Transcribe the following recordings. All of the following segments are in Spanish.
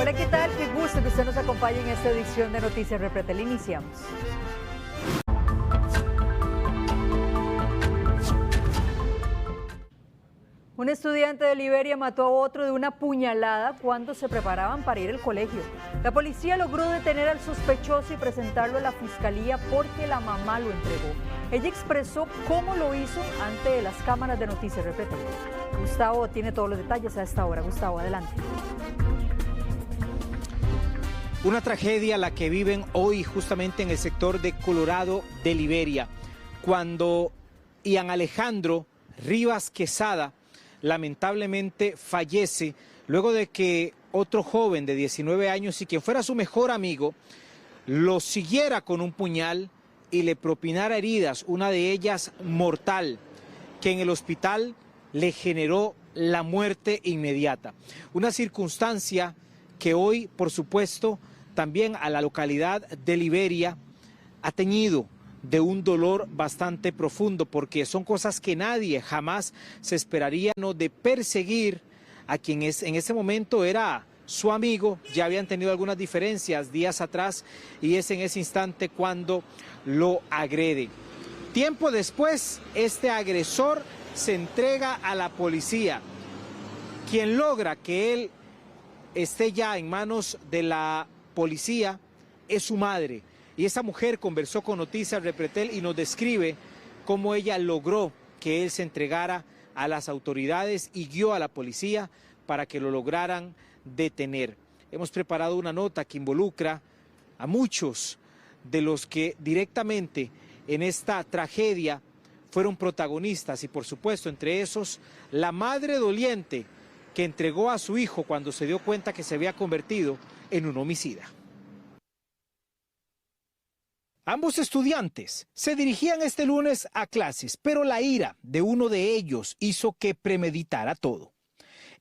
Hola, ¿qué tal? Qué gusto que usted nos acompañe en esta edición de Noticias Repretel. Iniciamos. Un estudiante de Liberia mató a otro de una puñalada cuando se preparaban para ir al colegio. La policía logró detener al sospechoso y presentarlo a la fiscalía porque la mamá lo entregó. Ella expresó cómo lo hizo ante las cámaras de Noticias Repretel. Gustavo tiene todos los detalles a esta hora. Gustavo, adelante. Una tragedia la que viven hoy justamente en el sector de Colorado de Liberia, cuando Ian Alejandro Rivas Quesada lamentablemente fallece luego de que otro joven de 19 años y quien fuera su mejor amigo lo siguiera con un puñal y le propinara heridas, una de ellas mortal, que en el hospital le generó la muerte inmediata. Una circunstancia que hoy, por supuesto, también a la localidad de Liberia ha teñido de un dolor bastante profundo, porque son cosas que nadie jamás se esperaría, ¿no?, de perseguir a quien en ese momento era su amigo. Ya habían tenido algunas diferencias días atrás y es en ese instante cuando lo agrede. Tiempo después, este agresor se entrega a la policía, quien logra que él esté ya en manos de la policía es su madre. Y esa mujer conversó con Noticias Repretel y nos describe cómo ella logró que él se entregara a las autoridades y guió a la policía para que lo lograran detener. Hemos preparado una nota que involucra a muchos de los que directamente en esta tragedia fueron protagonistas y, por supuesto, entre esos, la madre doliente que entregó a su hijo cuando se dio cuenta que se había convertido en un homicida. Ambos estudiantes se dirigían este lunes a clases, pero la ira de uno de ellos hizo que premeditara todo.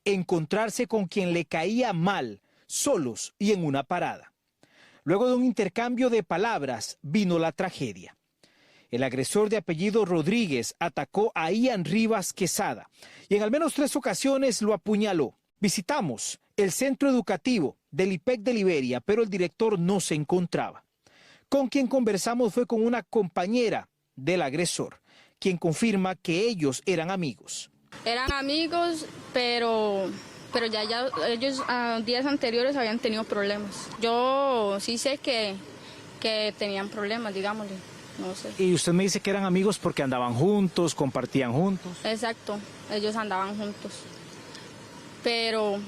Encontrarse con quien le caía mal, solos y en una parada. Luego de un intercambio de palabras, vino la tragedia. El agresor de apellido Rodríguez atacó a Ian Rivas Quesada y en al menos 3 ocasiones lo apuñaló. Visitamos el centro educativo del IPEC de Liberia, pero el director no se encontraba. Con quien conversamos fue con una compañera del agresor, quien confirma que ellos eran amigos. Eran amigos, pero ya ellos días anteriores habían tenido problemas. Yo sí sé que tenían problemas, digámosle, no sé. Y usted me dice que eran amigos porque andaban juntos, compartían juntos. Exacto, ellos andaban juntos. Pero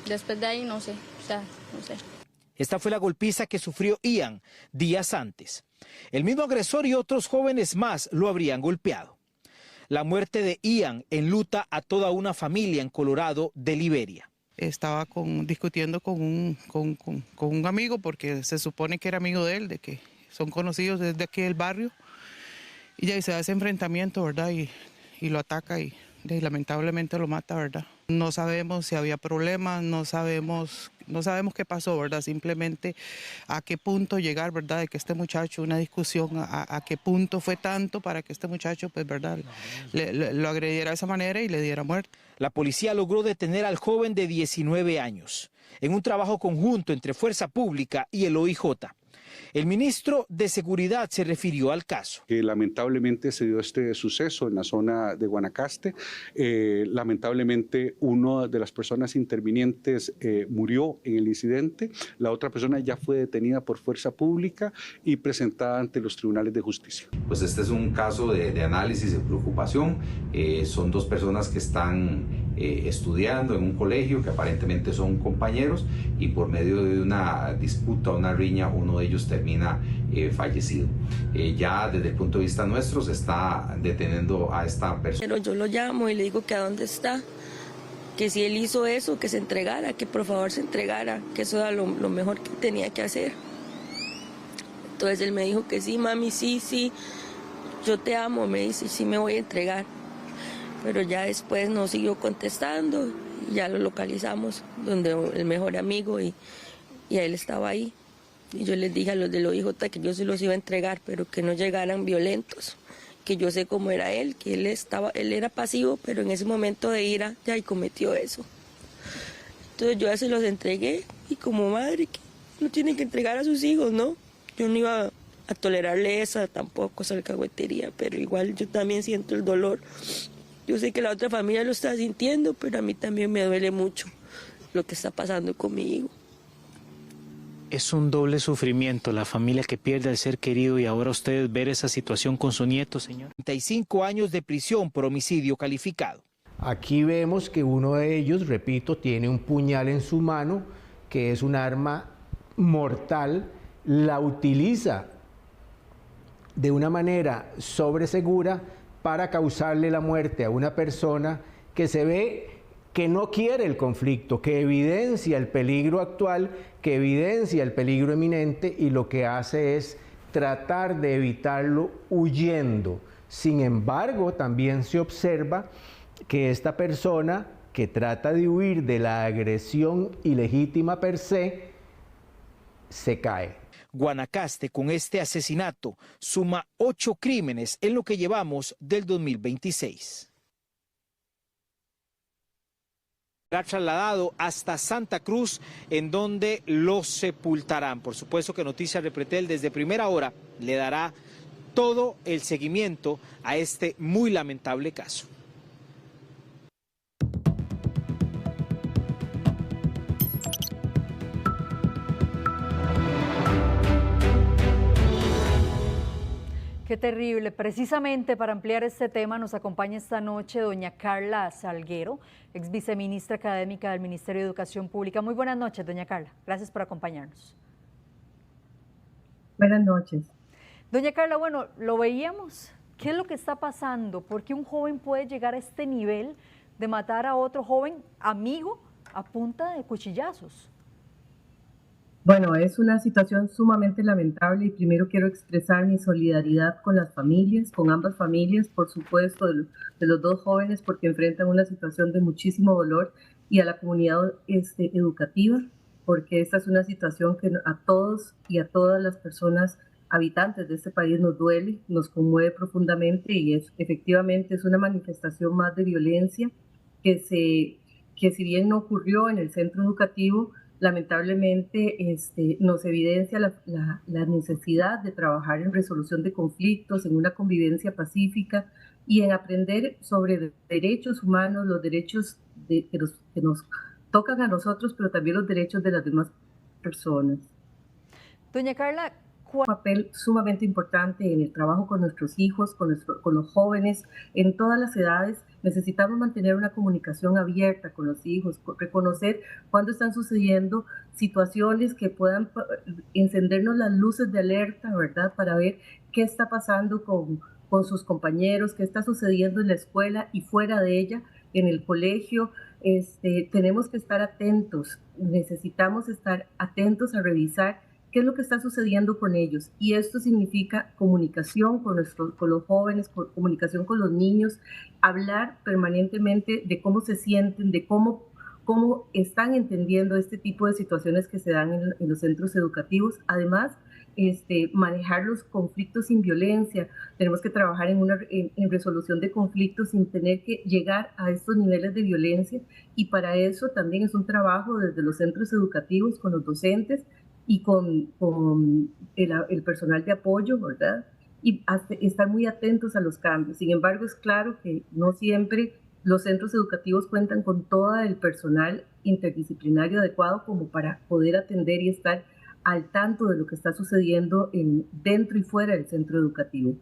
después de ahí no sé, o sea, no sé. Esta fue la golpiza que sufrió Ian días antes. El mismo agresor y otros jóvenes más lo habrían golpeado. La muerte de Ian enluta a toda una familia en Colorado de Liberia. Estaba discutiendo con un amigo, porque se supone que era amigo de él, de que son conocidos desde aquí del barrio. Y ya se da ese enfrentamiento, ¿verdad? Y lo ataca y lamentablemente lo mata, ¿verdad? No sabemos si había problemas, no sabemos qué pasó, ¿verdad? Simplemente a qué punto llegar, ¿verdad? De que este muchacho, una discusión, a qué punto fue tanto para que este muchacho, pues, ¿verdad?, lo agrediera de esa manera y le diera muerte. La policía logró detener al joven de 19 años en un trabajo conjunto entre Fuerza Pública y el OIJ. El ministro de Seguridad se refirió al caso. Lamentablemente se dio este suceso en la zona de Guanacaste. Lamentablemente una de las personas intervinientes murió en el incidente. La otra persona ya fue detenida por Fuerza Pública y presentada ante los tribunales de justicia. Pues este es un caso de análisis y preocupación. Son 2 personas que están estudiando en un colegio, que aparentemente son compañeros, y por medio de una disputa, una riña, uno de ellos termina fallecido. Ya desde el punto de vista nuestro se está deteniendo a esta persona. Pero yo lo llamo y le digo que a dónde está, que si él hizo eso, que se entregara, que por favor se entregara, que eso era lo mejor que tenía que hacer. Entonces él me dijo que sí, mami, sí, yo te amo, me dice, sí me voy a entregar. Pero ya después no siguió contestando, y ya lo localizamos donde el mejor amigo y él estaba ahí. Y yo les dije a los del OIJ que yo se los iba a entregar, pero que no llegaran violentos, que yo sé cómo era él, que él era pasivo, pero en ese momento de ira ya cometió eso. Entonces yo ya se los entregué y como madre que no tiene que entregar a sus hijos, ¿no? Yo no iba a tolerarle esa tampoco, esa alcahuetería, pero igual yo también siento el dolor. Yo sé que la otra familia lo está sintiendo, pero a mí también me duele mucho lo que está pasando con mi hijo. Es un doble sufrimiento, la familia que pierde al ser querido y ahora ustedes ver esa situación con su nieto, señor. 35 años de prisión por homicidio calificado. Aquí vemos que uno de ellos, repito, tiene un puñal en su mano, que es un arma mortal, la utiliza de una manera sobresegura para causarle la muerte a una persona que se ve que no quiere el conflicto, que evidencia el peligro actual, que evidencia el peligro eminente y lo que hace es tratar de evitarlo huyendo. Sin embargo, también se observa que esta persona que trata de huir de la agresión ilegítima per se cae. Guanacaste con este asesinato suma 8 crímenes en lo que llevamos del 2026. Será trasladado hasta Santa Cruz, en donde lo sepultarán. Por supuesto que Noticias Repretel desde primera hora le dará todo el seguimiento a este muy lamentable caso. Qué terrible. Precisamente para ampliar este tema nos acompaña esta noche doña Carla Salguero, ex viceministra académica del Ministerio de Educación Pública. Muy buenas noches, doña Carla. Gracias por acompañarnos. Buenas noches. Doña Carla, bueno, lo veíamos. ¿Qué es lo que está pasando? ¿Por qué un joven puede llegar a este nivel de matar a otro joven amigo a punta de cuchillazos? Bueno, es una situación sumamente lamentable y primero quiero expresar mi solidaridad con las familias, con ambas familias, por supuesto, de los dos jóvenes, porque enfrentan una situación de muchísimo dolor, y a la comunidad educativa, porque esta es una situación que a todos y a todas las personas habitantes de este país nos duele, nos conmueve profundamente, y efectivamente es una manifestación más de violencia que si bien no ocurrió en el centro educativo, lamentablemente nos evidencia la necesidad de trabajar en resolución de conflictos, en una convivencia pacífica y en aprender sobre derechos humanos, los derechos que nos tocan a nosotros, pero también los derechos de las demás personas. Doña Carla, un papel sumamente importante en el trabajo con nuestros hijos, con los jóvenes, en todas las edades. Necesitamos mantener una comunicación abierta con los hijos, reconocer cuándo están sucediendo situaciones que puedan encendernos las luces de alerta, ¿verdad? Para ver qué está pasando con sus compañeros, qué está sucediendo en la escuela y fuera de ella, en el colegio. Tenemos que estar atentos, necesitamos estar atentos a revisar qué es lo que está sucediendo con ellos. Y esto significa comunicación con los jóvenes, comunicación con los niños, hablar permanentemente de cómo se sienten, de cómo están entendiendo este tipo de situaciones que se dan en los centros educativos. Además, manejar los conflictos sin violencia. Tenemos que trabajar en resolución de conflictos sin tener que llegar a estos niveles de violencia. Y para eso también es un trabajo desde los centros educativos con los docentes y con el personal de apoyo, ¿verdad? Y estar muy atentos a los cambios. Sin embargo, es claro que no siempre los centros educativos cuentan con todo el personal interdisciplinario adecuado como para poder atender y estar al tanto de lo que está sucediendo dentro y fuera del centro educativo.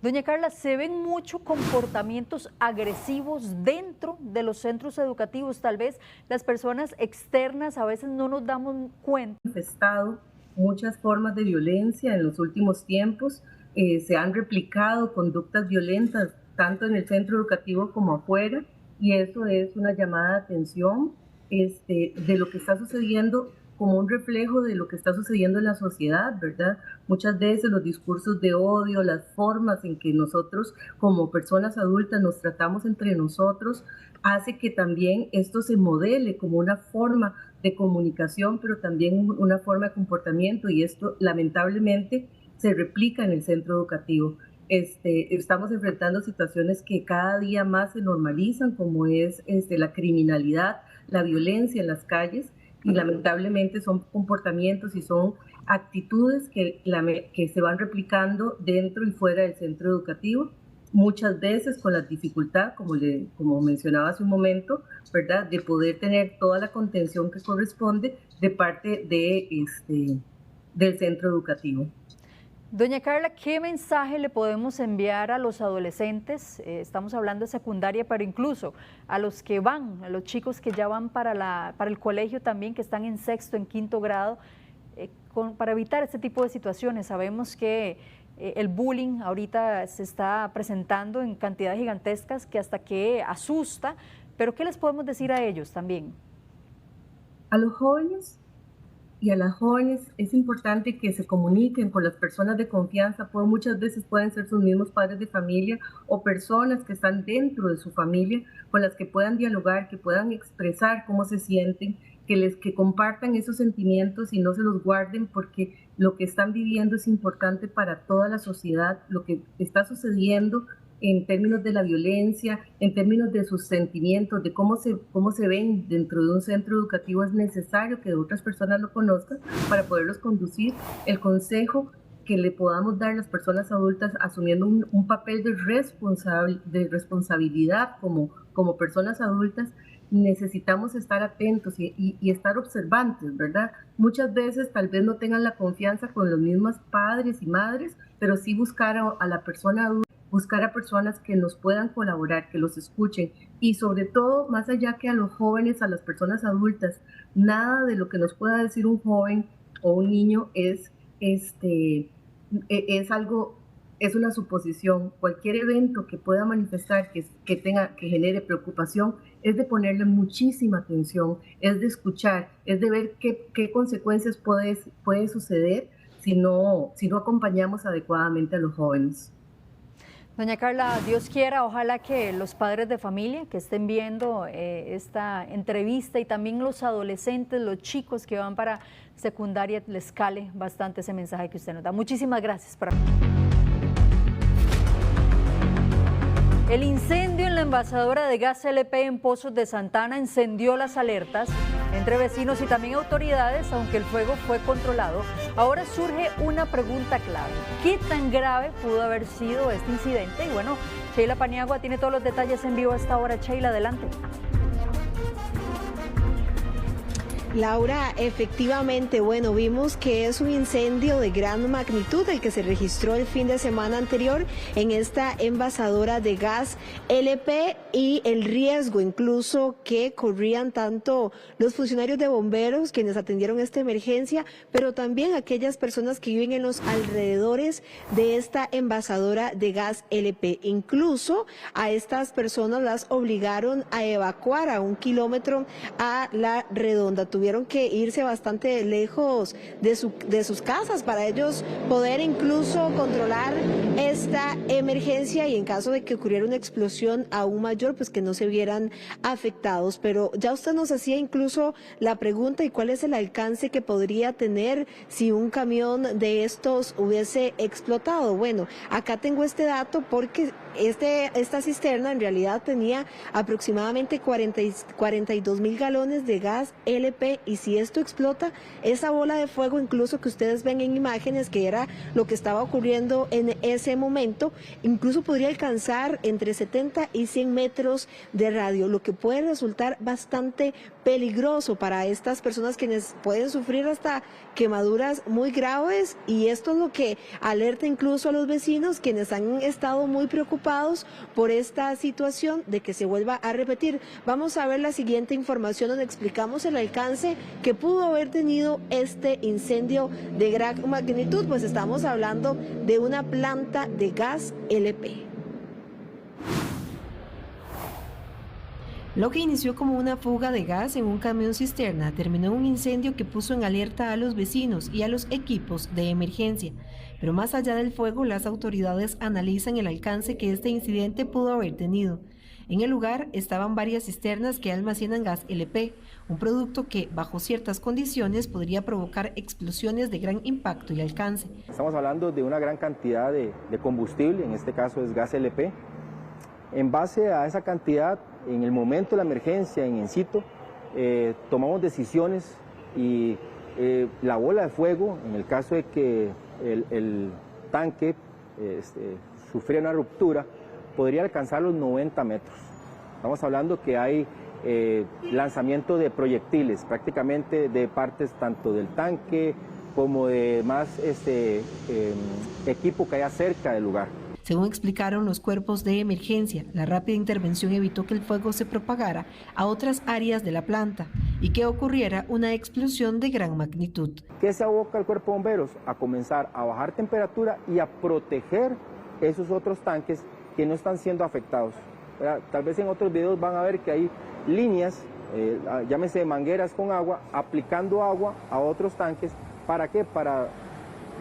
Doña Carla, ¿se ven muchos comportamientos agresivos dentro de los centros educativos? Tal vez las personas externas a veces no nos damos cuenta. Manifestado muchas formas de violencia en los últimos tiempos. Se han replicado conductas violentas tanto en el centro educativo como afuera, y eso es una llamada de atención de lo que está sucediendo como un reflejo de lo que está sucediendo en la sociedad, ¿verdad? Muchas veces los discursos de odio, las formas en que nosotros como personas adultas nos tratamos entre nosotros, hace que también esto se modele como una forma de comunicación, pero también una forma de comportamiento, y esto lamentablemente se replica en el centro educativo. Estamos enfrentando situaciones que cada día más se normalizan, como es la criminalidad, la violencia en las calles, y lamentablemente son comportamientos y son actitudes que se van replicando dentro y fuera del centro educativo, muchas veces con la dificultad, como mencionaba hace un momento, ¿verdad?, de poder tener toda la contención que corresponde de parte del centro educativo. Doña Carla, ¿qué mensaje le podemos enviar a los adolescentes? Estamos hablando de secundaria, pero incluso a los que van, a los chicos que ya van para el colegio también, que están en sexto, en quinto grado, para evitar este tipo de situaciones. Sabemos que el bullying ahorita se está presentando en cantidades gigantescas que hasta que asusta, pero ¿qué les podemos decir a ellos también? A los jóvenes y a las jóvenes es importante que se comuniquen con las personas de confianza, pues muchas veces pueden ser sus mismos padres de familia o personas que están dentro de su familia con las que puedan dialogar, que puedan expresar cómo se sienten, que compartan esos sentimientos y no se los guarden, porque lo que están viviendo es importante para toda la sociedad, lo que está sucediendo en términos de la violencia, en términos de sus sentimientos, de cómo se ven dentro de un centro educativo. Es necesario que otras personas lo conozcan para poderlos conducir. El consejo que le podamos dar a las personas adultas asumiendo un papel de responsabilidad como personas adultas, necesitamos estar atentos y estar observantes, ¿verdad? Muchas veces tal vez no tengan la confianza con los mismos padres y madres, pero sí buscar a la persona adulta, buscar a personas que nos puedan colaborar, que los escuchen y sobre todo, más allá que a los jóvenes, a las personas adultas, nada de lo que nos pueda decir un joven o un niño es una suposición. Cualquier evento que pueda manifestar, que genere preocupación, es de ponerle muchísima atención, es de escuchar, es de ver qué consecuencias puede suceder si no acompañamos adecuadamente a los jóvenes. Doña Carla, Dios quiera, ojalá que los padres de familia que estén viendo esta entrevista y también los adolescentes, los chicos que van para secundaria, les cale bastante ese mensaje que usted nos da. Muchísimas gracias. El incendio en la envasadora de gas LP en Pozos de Santana encendió las alertas entre vecinos y también autoridades, aunque el fuego fue controlado. Ahora surge una pregunta clave: ¿qué tan grave pudo haber sido este incidente? Y bueno, Sheila Paniagua tiene todos los detalles en vivo a esta hora. Sheila, adelante. Laura, efectivamente, bueno, vimos que es un incendio de gran magnitud el que se registró el fin de semana anterior en esta envasadora de gas LP y el riesgo incluso que corrían tanto los funcionarios de bomberos quienes atendieron esta emergencia, pero también aquellas personas que viven en los alrededores de esta envasadora de gas LP. Incluso a estas personas las obligaron a evacuar a 1 kilómetro a la redonda. Tuvieron que irse bastante lejos de sus casas para ellos poder incluso controlar esta emergencia y en caso de que ocurriera una explosión aún mayor, pues que no se vieran afectados. Pero ya usted nos hacía incluso la pregunta: ¿y cuál es el alcance que podría tener si un camión de estos hubiese explotado? Bueno, acá tengo este dato porque esta cisterna en realidad tenía aproximadamente 42,000 galones de gas LP y si esto explota, esa bola de fuego incluso que ustedes ven en imágenes, que era lo que estaba ocurriendo en ese momento, incluso podría alcanzar entre 70 y 100 metros de radio, lo que puede resultar bastante peligroso para estas personas quienes pueden sufrir hasta quemaduras muy graves, y esto es lo que alerta incluso a los vecinos quienes han estado muy preocupados por esta situación de que se vuelva a repetir. Vamos a ver la siguiente información donde explicamos el alcance que pudo haber tenido este incendio de gran magnitud, pues estamos hablando de una planta de gas LP. Lo que inició como una fuga de gas en un camión cisterna terminó en un incendio que puso en alerta a los vecinos y a los equipos de emergencia. Pero más allá del fuego, las autoridades analizan el alcance que este incidente pudo haber tenido. En el lugar estaban varias cisternas que almacenan gas LP, un producto que, bajo ciertas condiciones, podría provocar explosiones de gran impacto y alcance. Estamos hablando de una gran cantidad de combustible, en este caso es gas LP. En base a esa cantidad, en el momento de la emergencia, en situ, tomamos decisiones y la bola de fuego, en el caso de que el tanque sufriera una ruptura, podría alcanzar los 90 metros. Estamos hablando que hay lanzamiento de proyectiles, prácticamente de partes tanto del tanque como de más equipo que haya cerca del lugar. Según explicaron los cuerpos de emergencia, la rápida intervención evitó que el fuego se propagara a otras áreas de la planta y que ocurriera una explosión de gran magnitud. ¿Qué se aboca el cuerpo de bomberos? A comenzar a bajar temperatura y a proteger esos otros tanques que no están siendo afectados. Tal vez en otros videos van a ver que hay líneas, llámese mangueras con agua, aplicando agua a otros tanques. ¿Para qué? Para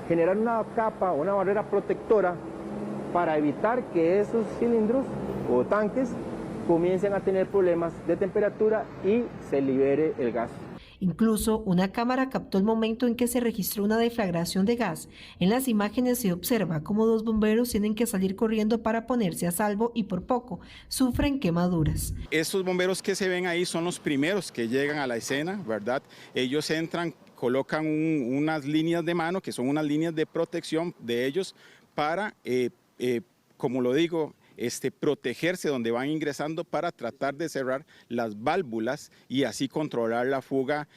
generar una capa, una barrera protectora para evitar que esos cilindros o tanques comiencen a tener problemas de temperatura y se libere el gas. Incluso una cámara captó el momento en que se registró una deflagración de gas. En las imágenes se observa cómo 2 bomberos tienen que salir corriendo para ponerse a salvo y por poco sufren quemaduras. Estos bomberos que se ven ahí son los primeros que llegan a la escena, ¿verdad? Ellos entran, colocan unas líneas de mano, que son unas líneas de protección de ellos para, como lo digo, protegerse donde van ingresando para tratar de cerrar las válvulas y así controlar la fuga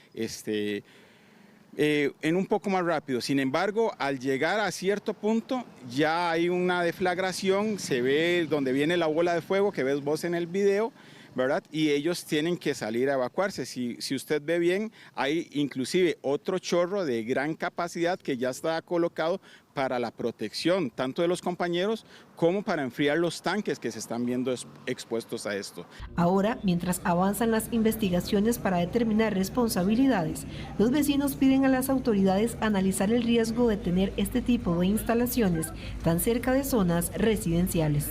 en un poco más rápido. Sin embargo, al llegar a cierto punto ya hay una deflagración, se ve donde viene la bola de fuego que ves vos en el video, ¿verdad? Y ellos tienen que salir a evacuarse. Si usted ve bien, hay inclusive otro chorro de gran capacidad que ya está colocado para la protección tanto de los compañeros como para enfriar los tanques que se están viendo expuestos a esto. Ahora, mientras avanzan las investigaciones para determinar responsabilidades, los vecinos piden a las autoridades analizar el riesgo de tener este tipo de instalaciones tan cerca de zonas residenciales.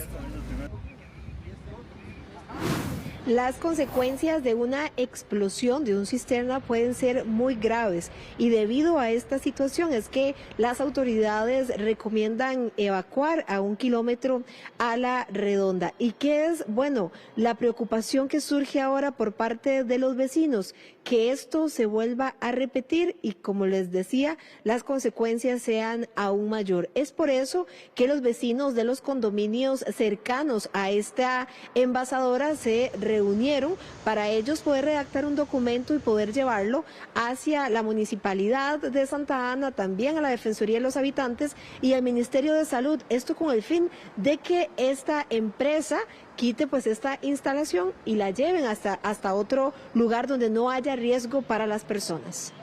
Las consecuencias de una explosión de un cisterna pueden ser muy graves y debido a esta situación es que las autoridades recomiendan evacuar a 1 kilómetro a la redonda. ¿Y qué es? Bueno, la preocupación que surge ahora por parte de los vecinos, que esto se vuelva a repetir y, como les decía, las consecuencias sean aún mayor. Es por eso que los vecinos de los condominios cercanos a esta envasadora se reunieron para ellos poder redactar un documento y poder llevarlo hacia la Municipalidad de Santa Ana, también a la Defensoría de los Habitantes y al Ministerio de Salud. Esto con el fin de que esta empresa quite pues esta instalación y la lleven hasta otro lugar donde no haya riesgo para las personas.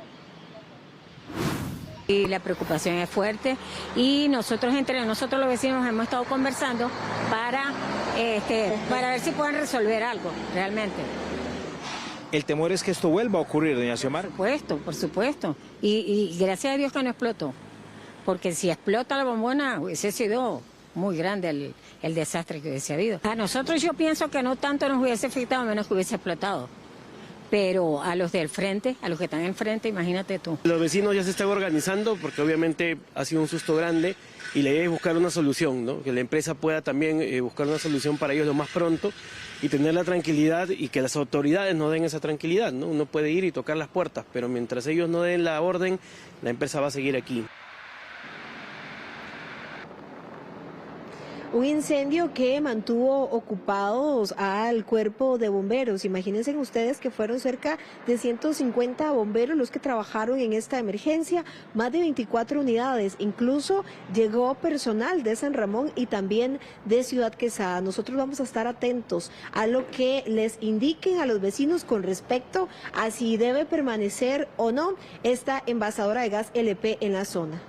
Y la preocupación es fuerte y nosotros entre nosotros los vecinos hemos estado conversando para ver si pueden resolver algo realmente. El temor es que esto vuelva a ocurrir, doña Xiomara. Por supuesto. Y gracias a Dios que no explotó, porque si explota la bombona hubiese sido muy grande el desastre que hubiese habido. A nosotros yo pienso que no tanto nos hubiese afectado, menos que hubiese explotado. Pero a los del frente, a los que están enfrente, imagínate tú. Los vecinos ya se están organizando porque obviamente ha sido un susto grande y la idea es buscar una solución, ¿no? Que la empresa pueda también buscar una solución para ellos lo más pronto y tener la tranquilidad y que las autoridades nos den esa tranquilidad, ¿no? Uno puede ir y tocar las puertas, pero mientras ellos no den la orden, la empresa va a seguir aquí. Un incendio que mantuvo ocupados al cuerpo de bomberos. Imagínense ustedes que fueron cerca de 150 bomberos los que trabajaron en esta emergencia, más de 24 unidades. Incluso llegó personal de San Ramón y también de Ciudad Quesada. Nosotros vamos a estar atentos a lo que les indiquen a los vecinos con respecto a si debe permanecer o no esta envasadora de gas LP en la zona.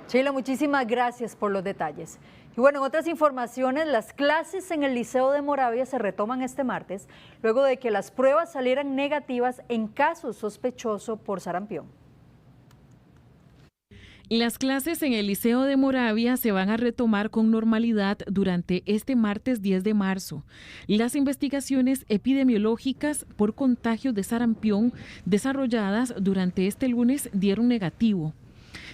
Sheila, muchísimas gracias por los detalles. Y bueno, en otras informaciones, las clases en el Liceo de Moravia se retoman este martes, luego de que las pruebas salieran negativas en caso sospechoso por sarampión. Las clases en el Liceo de Moravia se van a retomar con normalidad durante este martes 10 de marzo. Las investigaciones epidemiológicas por contagios de sarampión desarrolladas durante este lunes dieron negativo.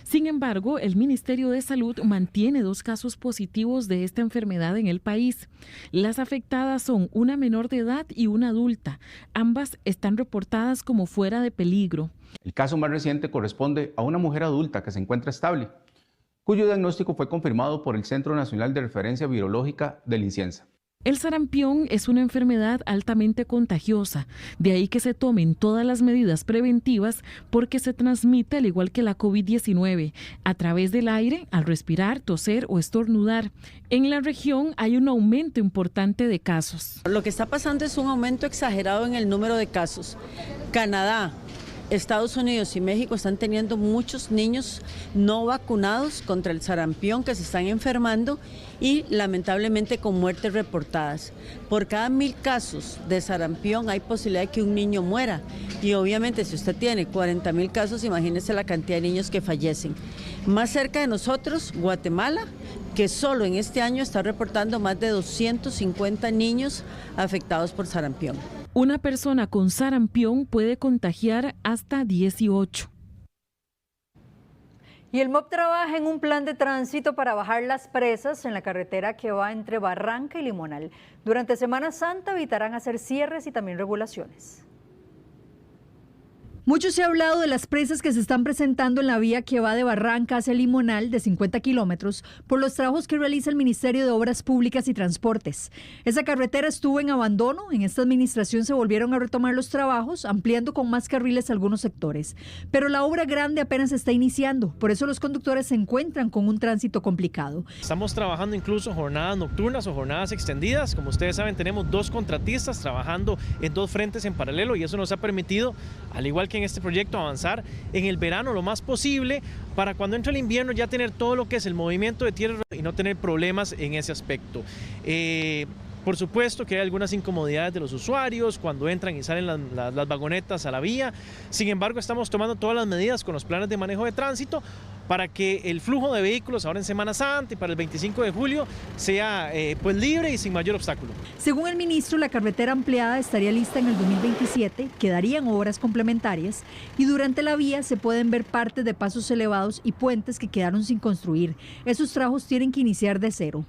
Sin embargo, el Ministerio de Salud mantiene 2 casos positivos de esta enfermedad en el país. Las afectadas son una menor de edad y una adulta. Ambas están reportadas como fuera de peligro. El caso más reciente corresponde a una mujer adulta que se encuentra estable, cuyo diagnóstico fue confirmado por el Centro Nacional de Referencia Virológica del INCIENSA. El sarampión es una enfermedad altamente contagiosa, de ahí que se tomen todas las medidas preventivas porque se transmite al igual que la COVID-19, a través del aire, al respirar, toser o estornudar. En la región hay un aumento importante de casos. Lo que está pasando es un aumento exagerado en el número de casos. Canadá, Estados Unidos y México están teniendo muchos niños no vacunados contra el sarampión que se están enfermando y lamentablemente con muertes reportadas. Por cada 1000 casos de sarampión hay posibilidad de que un niño muera y obviamente si usted tiene 40,000 casos, imagínese la cantidad de niños que fallecen. Más cerca de nosotros, Guatemala, que solo en este año está reportando más de 250 niños afectados por sarampión. Una persona con sarampión puede contagiar hasta 18. Y el MOP trabaja en un plan de tránsito para bajar las presas en la carretera que va entre Barranca y Limonal. Durante Semana Santa evitarán hacer cierres y también regulaciones. Mucho se ha hablado de las presas que se están presentando en la vía que va de Barranca hacia Limonal de 50 kilómetros por los trabajos que realiza el Ministerio de Obras Públicas y Transportes. Esa carretera estuvo en abandono, en esta administración se volvieron a retomar los trabajos, ampliando con más carriles algunos sectores. Pero la obra grande apenas está iniciando, por eso los conductores se encuentran con un tránsito complicado. Estamos trabajando incluso jornadas nocturnas o jornadas extendidas. Como ustedes saben, tenemos 2 contratistas trabajando en 2 frentes en paralelo y eso nos ha permitido, al igual que en este proyecto, avanzar en el verano lo más posible para cuando entre el invierno ya tener todo lo que es el movimiento de tierra y no tener problemas en ese aspecto. Por supuesto que hay algunas incomodidades de los usuarios cuando entran y salen las vagonetas a la vía. Sin embargo, estamos tomando todas las medidas con los planes de manejo de tránsito para que el flujo de vehículos ahora en Semana Santa y para el 25 de julio sea pues libre y sin mayor obstáculo. Según el ministro, la carretera ampliada estaría lista en el 2027, quedarían obras complementarias y durante la vía se pueden ver partes de pasos elevados y puentes que quedaron sin construir. Esos trabajos tienen que iniciar de cero.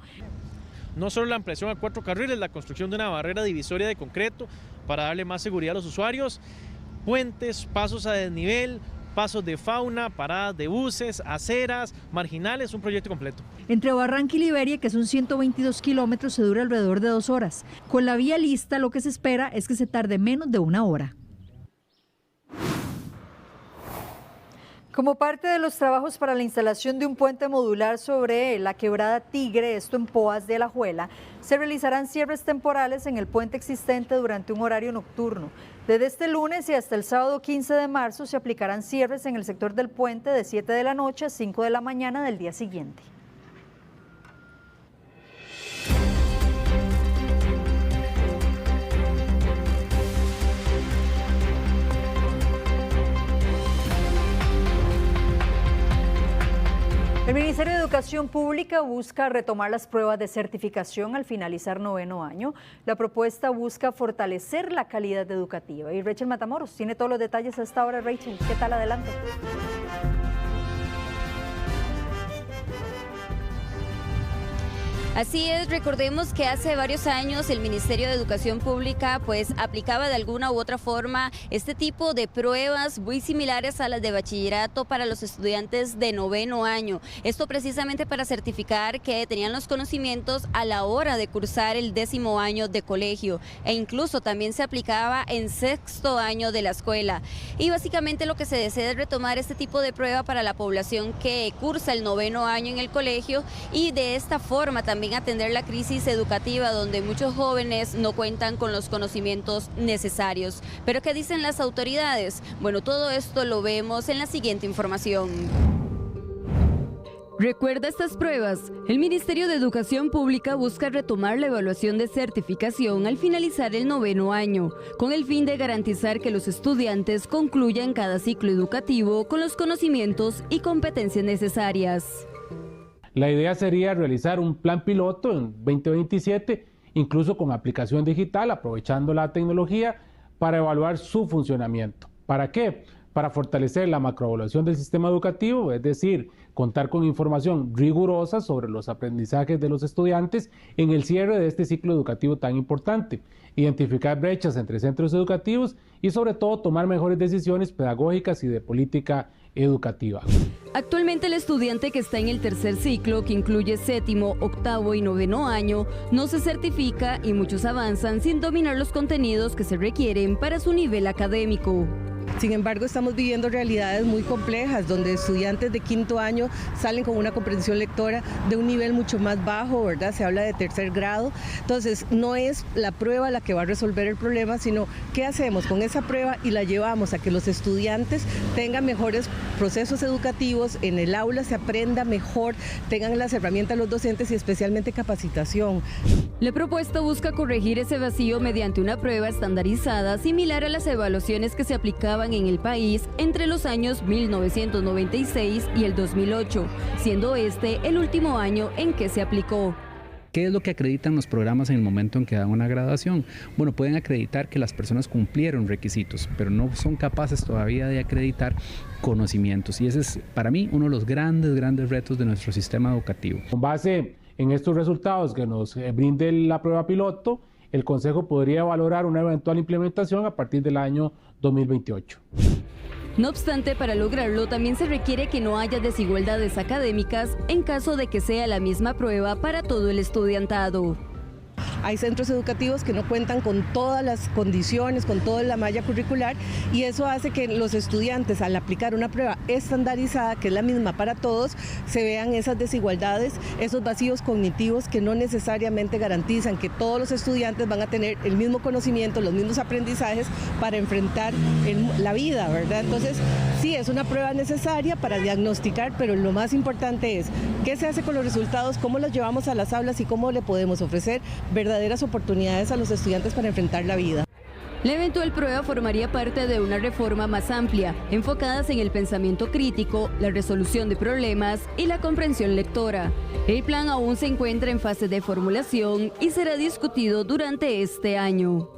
No solo la ampliación a 4 carriles, la construcción de una barrera divisoria de concreto para darle más seguridad a los usuarios, puentes, pasos a desnivel, pasos de fauna, paradas de buses, aceras, marginales, un proyecto completo. Entre Barranca y Liberia, que son 122 kilómetros, se dura alrededor de 2 horas. Con la vía lista, lo que se espera es que se tarde menos de 1 hora. Como parte de los trabajos para la instalación de un puente modular sobre la quebrada Tigre, esto en Poás de Alajuela, se realizarán cierres temporales en el puente existente durante un horario nocturno. Desde este lunes y hasta el sábado 15 de marzo se aplicarán cierres en el sector del puente de 7 de la noche a 5 de la mañana del día siguiente. El Ministerio de Educación Pública busca retomar las pruebas de certificación al finalizar 9º año. La propuesta busca fortalecer la calidad educativa. Y Rachel Matamoros tiene todos los detalles a esta hora. Rachel, ¿qué tal? Adelante. Así es, recordemos que hace varios años el Ministerio de Educación Pública pues aplicaba de alguna u otra forma este tipo de pruebas muy similares a las de bachillerato para los estudiantes de 9º año. Esto precisamente para certificar que tenían los conocimientos a la hora de cursar el 10º año de colegio e incluso también se aplicaba en 6º año de la escuela. Y básicamente lo que se desea es retomar este tipo de prueba para la población que cursa el 9º año en el colegio y de esta forma también atender la crisis educativa donde muchos jóvenes no cuentan con los conocimientos necesarios. ¿Pero qué dicen las autoridades? Bueno, todo esto lo vemos en la siguiente información. Recuerda estas pruebas. El Ministerio de Educación Pública busca retomar la evaluación de certificación al finalizar el 9º año, con el fin de garantizar que los estudiantes concluyan cada ciclo educativo con los conocimientos y competencias necesarias. La idea sería realizar un plan piloto en 2027, incluso con aplicación digital, aprovechando la tecnología para evaluar su funcionamiento. ¿Para qué? para fortalecer la macroevaluación del sistema educativo, es decir, contar con información rigurosa sobre los aprendizajes de los estudiantes en el cierre de este ciclo educativo tan importante, identificar brechas entre centros educativos y sobre todo tomar mejores decisiones pedagógicas y de política educativa. Actualmente el estudiante que está en el tercer ciclo, que incluye séptimo, octavo y noveno año, no se certifica y muchos avanzan sin dominar los contenidos que se requieren para su nivel académico. Sin embargo, estamos viviendo realidades muy complejas, donde estudiantes de quinto año salen con una comprensión lectora de un nivel mucho más bajo, ¿verdad? Se habla de tercer grado. Entonces, no es la prueba la que va a resolver el problema, sino qué hacemos con esa prueba y la llevamos a que los estudiantes tengan mejores procesos educativos, en el aula se aprenda mejor, tengan las herramientas los docentes y especialmente capacitación. La propuesta busca corregir ese vacío mediante una prueba estandarizada similar a las evaluaciones que se aplicaban en el país entre los años 1996 y el 2008, siendo este el último año en que se aplicó. ¿Qué es lo que acreditan los programas en el momento en que dan una graduación? Bueno, pueden acreditar que las personas cumplieron requisitos, pero no son capaces todavía de acreditar conocimientos. Y ese es, para mí, uno de los grandes retos de nuestro sistema educativo. Con base en estos resultados que nos brinde la prueba piloto, el Consejo podría valorar una eventual implementación a partir del año 2028. No obstante, para lograrlo también se requiere que no haya desigualdades académicas en caso de que sea la misma prueba para todo el estudiantado. Hay centros educativos que no cuentan con todas las condiciones, con toda la malla curricular, y eso hace que los estudiantes, al aplicar una prueba estandarizada, que es la misma para todos, se vean esas desigualdades, esos vacíos cognitivos que no necesariamente garantizan que todos los estudiantes van a tener el mismo conocimiento, los mismos aprendizajes para enfrentar la vida, ¿verdad? Entonces, sí, es una prueba necesaria para diagnosticar, pero lo más importante es qué se hace con los resultados, cómo los llevamos a las aulas y cómo le podemos ofrecer verdaderas oportunidades a los estudiantes para enfrentar la vida. La eventual prueba formaría parte de una reforma más amplia, enfocadas en el pensamiento crítico, la resolución de problemas y la comprensión lectora. El plan aún se encuentra en fase de formulación y será discutido durante este año.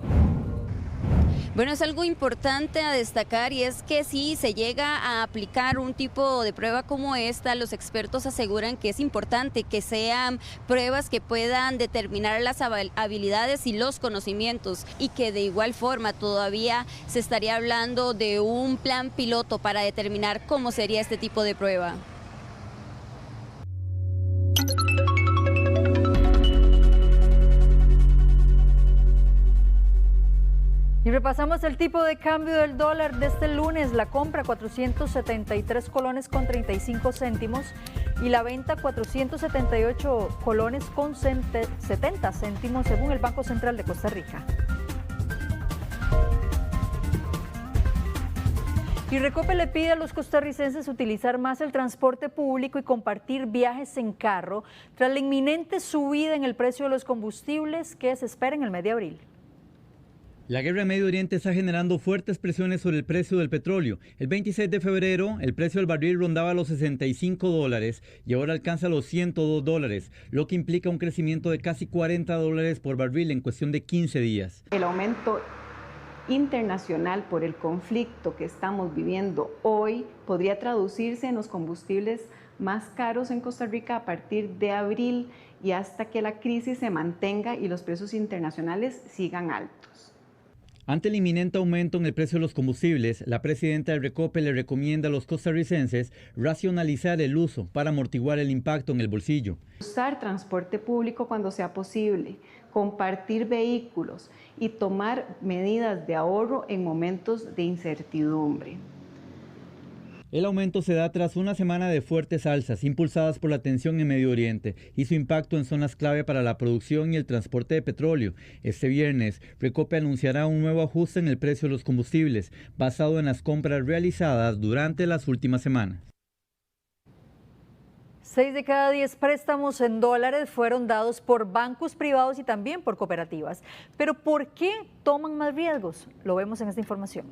Bueno, es algo importante a destacar y es que si se llega a aplicar un tipo de prueba como esta, los expertos aseguran que es importante que sean pruebas que puedan determinar las habilidades y los conocimientos y que de igual forma todavía se estaría hablando de un plan piloto para determinar cómo sería este tipo de prueba. Y repasamos el tipo de cambio del dólar de este lunes. La compra 473 colones con 35 céntimos y la venta 478 colones con 70 céntimos según el Banco Central de Costa Rica. Y Recope le pide a los costarricenses utilizar más el transporte público y compartir viajes en carro tras la inminente subida en el precio de los combustibles que se espera en el mes de abril. La guerra en Medio Oriente está generando fuertes presiones sobre el precio del petróleo. El 26 de febrero, el precio del barril rondaba los $65 y ahora alcanza los $102, lo que implica un crecimiento de casi $40 por barril en cuestión de 15 días. El aumento internacional por el conflicto que estamos viviendo hoy podría traducirse en los combustibles más caros en Costa Rica a partir de abril y hasta que la crisis se mantenga y los precios internacionales sigan altos. Ante el inminente aumento en el precio de los combustibles, la presidenta del Recope le recomienda a los costarricenses racionalizar el uso para amortiguar el impacto en el bolsillo. Usar transporte público cuando sea posible, compartir vehículos y tomar medidas de ahorro en momentos de incertidumbre. El aumento se da tras una semana de fuertes alzas impulsadas por la tensión en Medio Oriente y su impacto en zonas clave para la producción y el transporte de petróleo. Este viernes, Recope anunciará un nuevo ajuste en el precio de los combustibles, basado en las compras realizadas durante las últimas semanas. 6 de cada 10 préstamos en dólares fueron dados por bancos privados y también por cooperativas. Pero ¿por qué toman más riesgos? Lo vemos en esta información.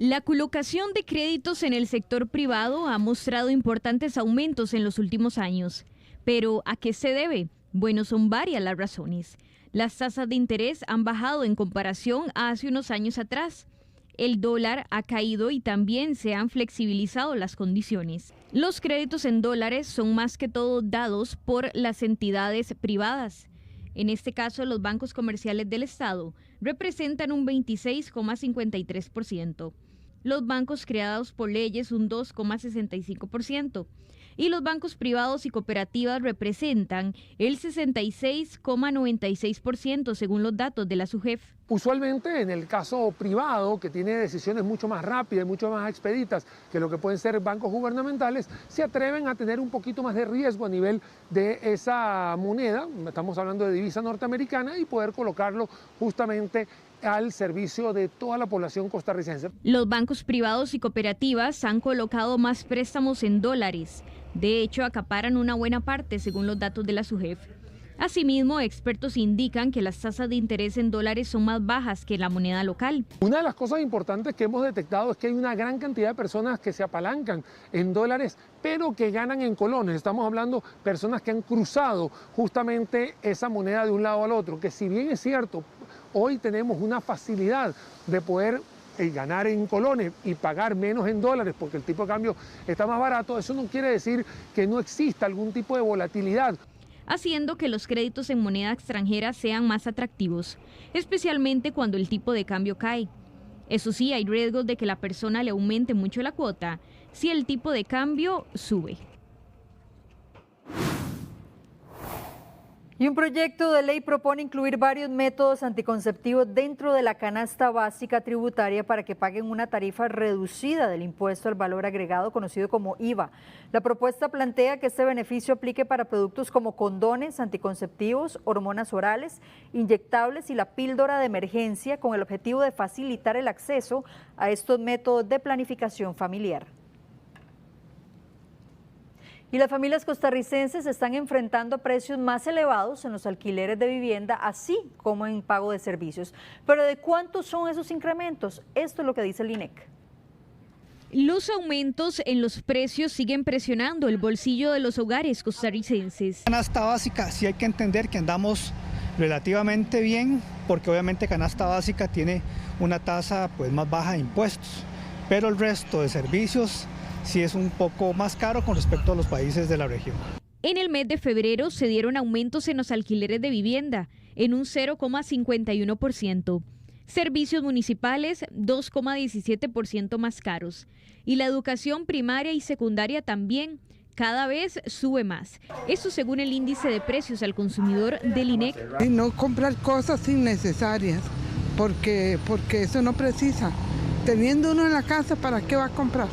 La colocación de créditos en el sector privado ha mostrado importantes aumentos en los últimos años. Pero, ¿a qué se debe? Bueno, son varias las razones. Las tasas de interés han bajado en comparación a hace unos años atrás. el dólar ha caído y también se han flexibilizado las condiciones. Los créditos en dólares son más que todo dados por las entidades privadas. En este caso, los bancos comerciales del Estado representan un 26,53%. Los bancos creados por leyes un 2,65%. Y los bancos privados y cooperativas representan el 66,96% según los datos de la SUGEF. Usualmente en el caso privado, que tiene decisiones mucho más rápidas y mucho más expeditas que lo que pueden ser bancos gubernamentales, se atreven a tener un poquito más de riesgo a nivel de esa moneda, estamos hablando de divisa norteamericana, y poder colocarlo justamente al servicio de toda la población costarricense. Los bancos privados y cooperativas han colocado más préstamos en dólares. De hecho, acaparan una buena parte según los datos de la SUGEF. Asimismo, expertos indican que las tasas de interés en dólares son más bajas que en la moneda local. Una de las cosas importantes que hemos detectado es que hay una gran cantidad de personas que se apalancan en dólares, pero que ganan en colones. Estamos hablando de personas que han cruzado justamente esa moneda de un lado al otro, que si bien es cierto, hoy tenemos una facilidad de poder ganar en colones y pagar menos en dólares porque el tipo de cambio está más barato, eso no quiere decir que no exista algún tipo de volatilidad, haciendo que los créditos en moneda extranjera sean más atractivos, especialmente cuando el tipo de cambio cae. Eso sí, hay riesgos de que la persona le aumente mucho la cuota si el tipo de cambio sube. Y un proyecto de ley propone incluir varios métodos anticonceptivos dentro de la canasta básica tributaria para que paguen una tarifa reducida del impuesto al valor agregado conocido como IVA. La propuesta plantea que este beneficio aplique para productos como condones, anticonceptivos, hormonas orales, inyectables y la píldora de emergencia, con el objetivo de facilitar el acceso a estos métodos de planificación familiar. Y las familias costarricenses están enfrentando precios más elevados en los alquileres de vivienda, así como en pago de servicios. Pero ¿de cuántos son esos incrementos? Esto es lo que dice el INEC. Los aumentos en los precios siguen presionando el bolsillo de los hogares costarricenses. Canasta básica, sí hay que entender que andamos relativamente bien, porque obviamente canasta básica tiene una tasa más baja de impuestos, pero el resto de servicios sí es un poco más caro con respecto a los países de la región. En el mes de febrero se dieron aumentos en los alquileres de vivienda en un 0,51%. Servicios municipales 2,17% más caros. Y la educación primaria y secundaria también cada vez sube más. Eso según el índice de precios al consumidor del INEC. Y no comprar cosas innecesarias, porque eso no precisa. Teniendo uno en la casa, ¿para qué va a comprar?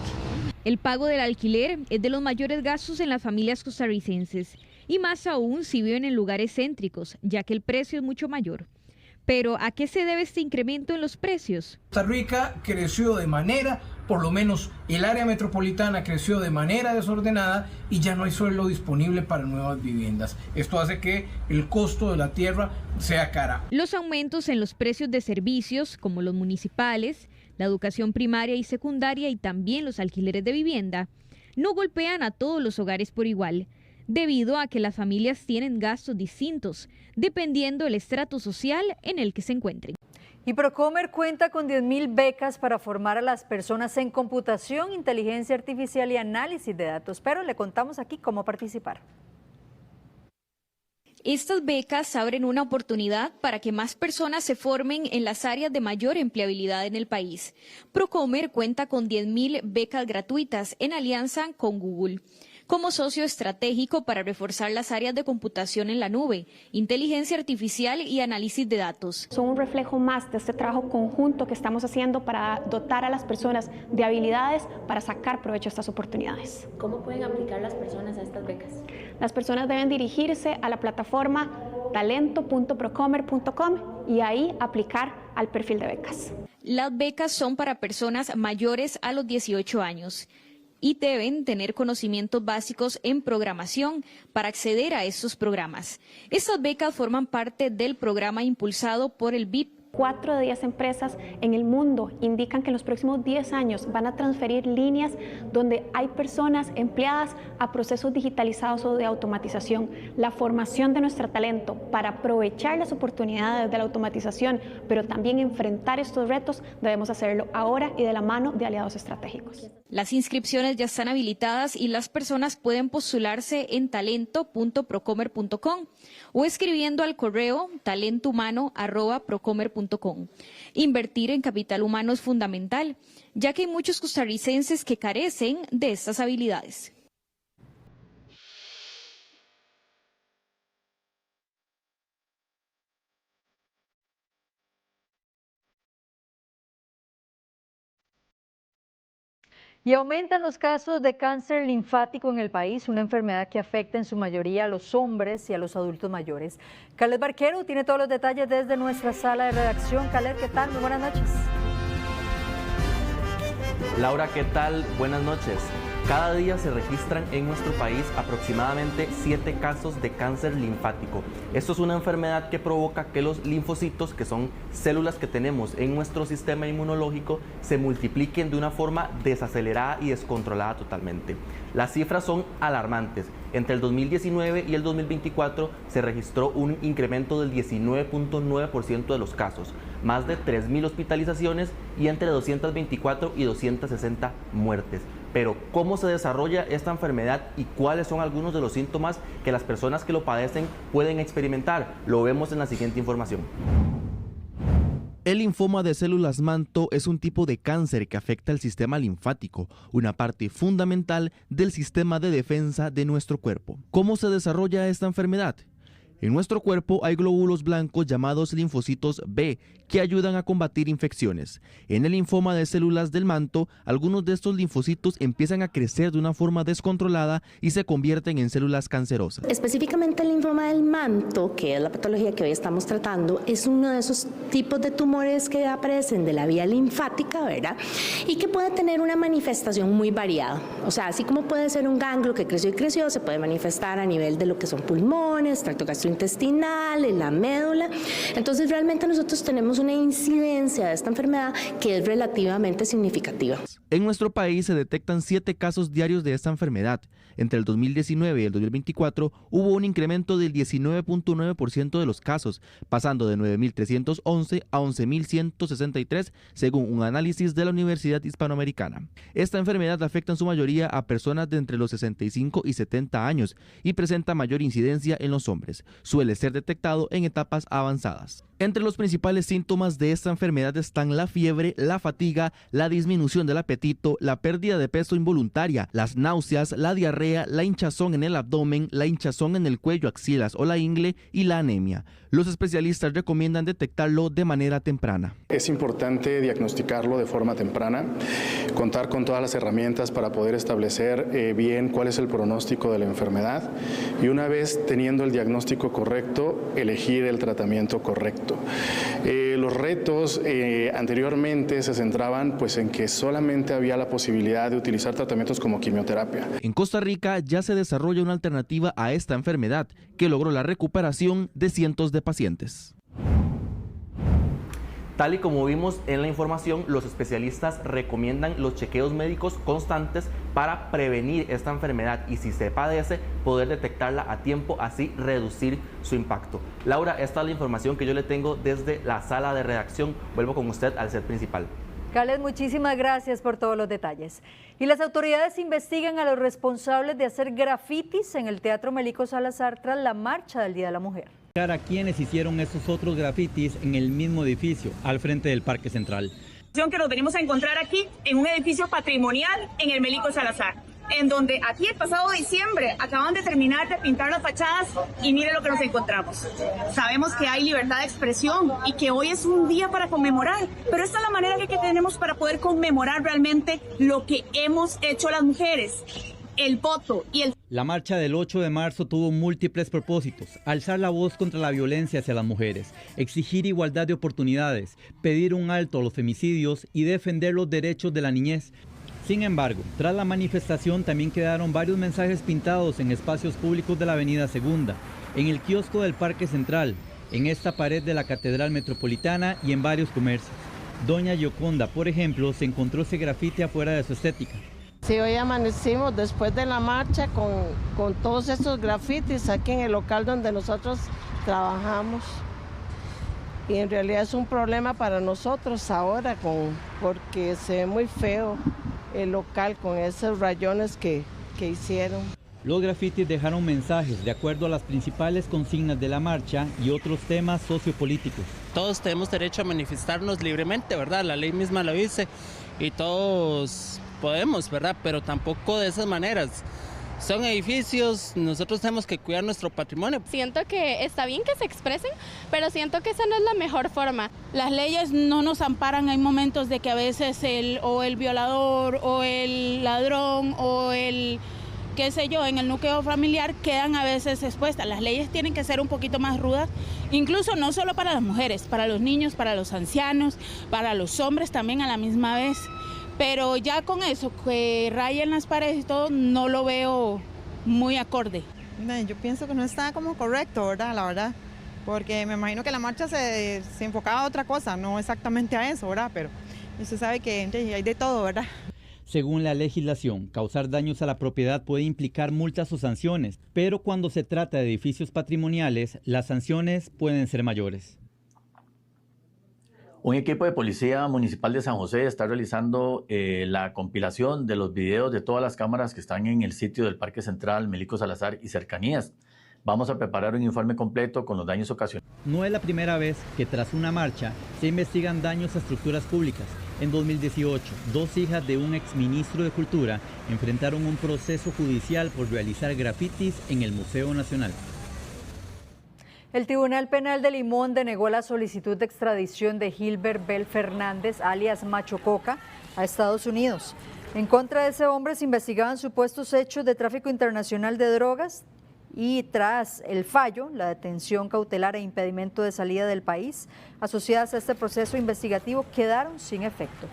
El pago del alquiler es de los mayores gastos en las familias costarricenses, y más aún si viven en lugares céntricos, ya que el precio es mucho mayor. Pero ¿a qué se debe este incremento en los precios? Costa Rica creció de manera, por lo menos el área metropolitana creció de manera desordenada y ya no hay suelo disponible para nuevas viviendas. Esto hace que el costo de la tierra sea cara. Los aumentos en los precios de servicios, como los municipales, la educación primaria y secundaria y también los alquileres de vivienda, no golpean a todos los hogares por igual, debido a que las familias tienen gastos distintos, dependiendo del estrato social en el que se encuentren. Y Procomer cuenta con 10.000 becas para formar a las personas en computación, inteligencia artificial y análisis de datos, pero le contamos aquí cómo participar. Estas becas abren una oportunidad para que más personas se formen en las áreas de mayor empleabilidad en el país. Procomer cuenta con 10.000 becas gratuitas en alianza con Google, como socio estratégico para reforzar las áreas de computación en la nube, inteligencia artificial y análisis de datos. Son un reflejo más de este trabajo conjunto que estamos haciendo para dotar a las personas de habilidades para sacar provecho de estas oportunidades. ¿Cómo pueden aplicar las personas a estas becas? Las personas deben dirigirse a la plataforma talento.procomer.com y ahí aplicar al perfil de becas. Las becas son para personas mayores a los 18 años. Y deben tener conocimientos básicos en programación para acceder a estos programas. Estas becas forman parte del programa impulsado por el BIP 4 de 10 empresas en el mundo indican que en los próximos 10 años van a transferir líneas donde hay personas empleadas a procesos digitalizados o de automatización. La formación de nuestro talento para aprovechar las oportunidades de la automatización, pero también enfrentar estos retos, debemos hacerlo ahora y de la mano de aliados estratégicos. Las inscripciones ya están habilitadas y las personas pueden postularse en talento.procomer.com o escribiendo al correo talentohumano@procomer.com. Invertir en capital humano es fundamental, ya que hay muchos costarricenses que carecen de estas habilidades. Y aumentan los casos de cáncer linfático en el país, una enfermedad que afecta en su mayoría a los hombres y a los adultos mayores. Caled Barquero tiene todos los detalles desde nuestra sala de redacción. Caled, ¿qué tal? Muy buenas noches. Laura, ¿qué tal? Buenas noches. Cada día se registran en nuestro país aproximadamente 7 casos de cáncer linfático. Esto es una enfermedad que provoca que los linfocitos, que son células que tenemos en nuestro sistema inmunológico, se multipliquen de una forma desacelerada y descontrolada totalmente. Las cifras son alarmantes. Entre el 2019 y el 2024 se registró un incremento del 19.9% de los casos, más de 3.000 hospitalizaciones y entre 224 y 260 muertes. Pero, ¿cómo se desarrolla esta enfermedad y cuáles son algunos de los síntomas que las personas que lo padecen pueden experimentar? Lo vemos en la siguiente información. El linfoma de células manto es un tipo de cáncer que afecta el sistema linfático, una parte fundamental del sistema de defensa de nuestro cuerpo. ¿Cómo se desarrolla esta enfermedad? En nuestro cuerpo hay glóbulos blancos llamados linfocitos B que ayudan a combatir infecciones. En el linfoma de células del manto, algunos de estos linfocitos empiezan a crecer de una forma descontrolada y se convierten en células cancerosas. Específicamente el linfoma del manto, que es la patología que hoy estamos tratando, es uno de esos tipos de tumores que aparecen de la vía linfática, ¿verdad? Y que puede tener una manifestación muy variada. O sea, así como puede ser un ganglio que creció y creció, se puede manifestar a nivel de lo que son pulmones, tracto gastrointestinal, en la médula. Entonces realmente nosotros tenemos una incidencia de esta enfermedad que es relativamente significativa. En nuestro país se detectan 7 casos diarios de esta enfermedad. Entre el 2019 y el 2024 hubo un incremento del 19.9% de los casos, pasando de 9.311 a 11.163, según un análisis de la Universidad Hispanoamericana. Esta enfermedad afecta en su mayoría a personas de entre los 65 y 70 años y presenta mayor incidencia en los hombres. Suele ser detectado en etapas avanzadas. Entre los principales síntomas de esta enfermedad están la fiebre, la fatiga, la disminución del apetito, la pérdida de peso involuntaria, las náuseas, la diarrea, la hinchazón en el abdomen, la hinchazón en el cuello, axilas o la ingle y la anemia. Los especialistas recomiendan detectarlo de manera temprana. Es importante diagnosticarlo de forma temprana, contar con todas las herramientas para poder establecer bien cuál es el pronóstico de la enfermedad y una vez teniendo el diagnóstico correcto, elegir el tratamiento correcto. Los retos anteriormente se centraban en que solamente había la posibilidad de utilizar tratamientos como quimioterapia. En Costa Rica ya se desarrolla una alternativa a esta enfermedad que logró la recuperación de cientos de pacientes. Tal y como vimos en la información, los especialistas recomiendan los chequeos médicos constantes para prevenir esta enfermedad y si se padece, poder detectarla a tiempo, así reducir su impacto. Laura, esta es la información que yo le tengo desde la sala de redacción. Vuelvo con usted al set principal. Caled, muchísimas gracias por todos los detalles. Y las autoridades investigan a los responsables de hacer grafitis en el Teatro Melico Salazar tras la marcha del Día de la Mujer. A quienes hicieron esos otros grafitis en el mismo edificio, al frente del Parque Central. Que nos venimos a encontrar aquí en un edificio patrimonial en el Melico Salazar, en donde aquí el pasado diciembre acaban de terminar de pintar las fachadas y mire lo que nos encontramos. Sabemos que hay libertad de expresión y que hoy es un día para conmemorar, pero esta es la manera que tenemos para poder conmemorar realmente lo que hemos hecho las mujeres. El voto y el... La marcha del 8 de marzo tuvo múltiples propósitos: alzar la voz contra la violencia hacia las mujeres, exigir igualdad de oportunidades, pedir un alto a los femicidios y defender los derechos de la niñez. Sin embargo, tras la manifestación también quedaron varios mensajes pintados en espacios públicos de la Avenida Segunda, en el kiosco del Parque Central, en esta pared de la Catedral Metropolitana y en varios comercios. Doña Yoconda, por ejemplo, se encontró ese grafiti afuera de su estética. Sí, hoy amanecimos después de la marcha con todos estos grafitis aquí en el local donde nosotros trabajamos. Y en realidad es un problema para nosotros ahora porque se ve muy feo el local con esos rayones que hicieron. Los grafitis dejaron mensajes de acuerdo a las principales consignas de la marcha y otros temas sociopolíticos. Todos tenemos derecho a manifestarnos libremente, ¿verdad? La ley misma lo dice y todos podemos, ¿verdad? Pero tampoco de esas maneras. Son edificios, nosotros tenemos que cuidar nuestro patrimonio. Siento que está bien que se expresen, pero siento que esa no es la mejor forma. Las leyes no nos amparan, hay momentos de que a veces el violador o el ladrón o el, qué sé yo, en el núcleo familiar quedan a veces expuestas. Las leyes tienen que ser un poquito más rudas, incluso no solo para las mujeres, para los niños, para los ancianos, para los hombres también a la misma vez. Pero ya con eso, que rayen las paredes y todo, no lo veo muy acorde. Yo pienso que no está como correcto, ¿verdad? La verdad, porque me imagino que la marcha se enfocaba a otra cosa, no exactamente a eso, ¿verdad? Pero usted sabe que hay de todo, ¿verdad? Según la legislación, causar daños a la propiedad puede implicar multas o sanciones, pero cuando se trata de edificios patrimoniales, las sanciones pueden ser mayores. Un equipo de Policía Municipal de San José está realizando la compilación de los videos de todas las cámaras que están en el sitio del Parque Central, Melico Salazar y cercanías. Vamos a preparar un informe completo con los daños ocasionados. No es la primera vez que tras una marcha se investigan daños a estructuras públicas. En 2018, 2 hijas de un exministro de Cultura enfrentaron un proceso judicial por realizar grafitis en el Museo Nacional. El Tribunal Penal de Limón denegó la solicitud de extradición de Gilbert Bell Fernández, alias Macho Coca, a Estados Unidos. En contra de ese hombre se investigaban supuestos hechos de tráfico internacional de drogas y tras el fallo, la detención cautelar e impedimento de salida del país asociadas a este proceso investigativo quedaron sin efecto.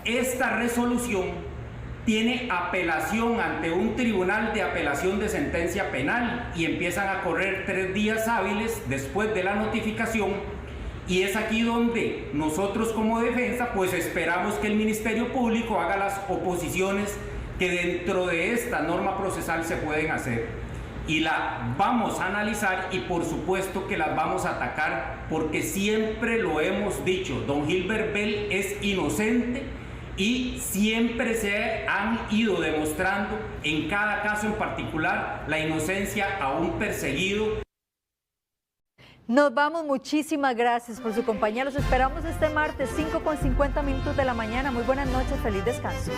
Esta resolución tiene apelación ante un tribunal de apelación de sentencia penal y empiezan a correr 3 días hábiles después de la notificación, y es aquí donde nosotros como defensa pues esperamos que el Ministerio Público haga las oposiciones que dentro de esta norma procesal se pueden hacer, y la vamos a analizar y por supuesto que las vamos a atacar porque siempre lo hemos dicho, don Gilbert Bell es inocente y siempre se han ido demostrando en cada caso en particular la inocencia a un perseguido. Nos vamos, muchísimas gracias por su compañía, los esperamos este martes 5:50 de la mañana, muy buenas noches, feliz descanso.